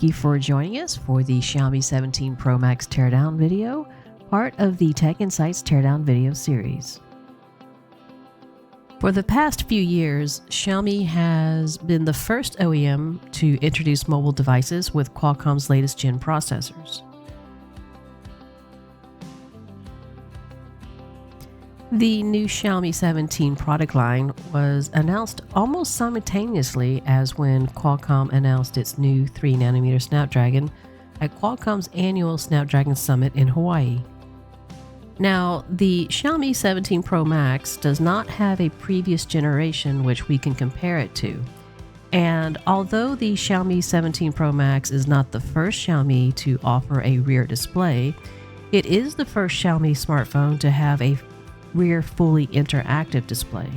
Thank you for joining us for the Xiaomi 17 Pro Max teardown video, part of the TechInsights teardown video series. For the past few years, Xiaomi has been the first OEM to introduce mobile devices with Qualcomm's latest gen processors. The new Xiaomi 17 product line was announced almost simultaneously as when Qualcomm announced its new 3nm Snapdragon at Qualcomm's annual Snapdragon Summit in Hawaii. Now, the Xiaomi 17 Pro Max does not have a previous generation which we can compare it to. And although the Xiaomi 17 Pro Max is not the first Xiaomi to offer a rear display, it is the first Xiaomi smartphone to have a rear fully interactive display.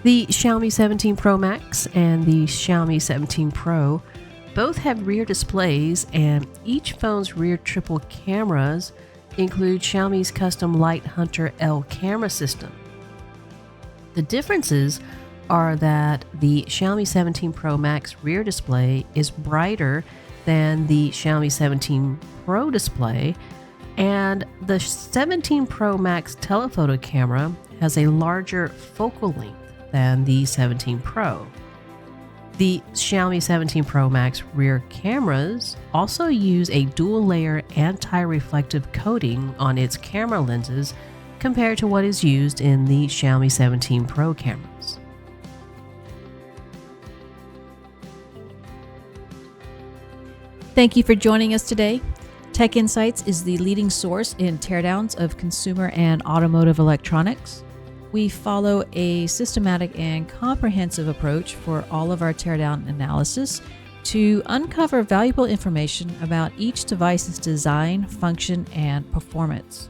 The Xiaomi 17 Pro Max and the Xiaomi 17 Pro both have rear displays, and each phone's rear triple cameras include Xiaomi's custom LightHunter L camera system. The differences are that the Xiaomi 17 Pro Max rear display is brighter than the Xiaomi 17 Pro display, and the 17 Pro Max telephoto camera has a larger focal length than the 17 Pro. The Xiaomi 17 Pro Max rear cameras also use a dual-layer anti-reflective coating on its camera lenses compared to what is used in the Xiaomi 17 Pro cameras. Thank you for joining us today. TechInsights is the leading source in teardowns of consumer and automotive electronics. We follow a systematic and comprehensive approach for all of our teardown analysis to uncover valuable information about each device's design, function, and performance.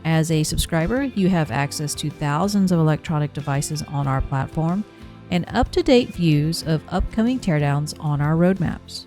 As a subscriber, you have access to thousands of electronic devices on our platform and up-to-date views of upcoming teardowns on our roadmaps.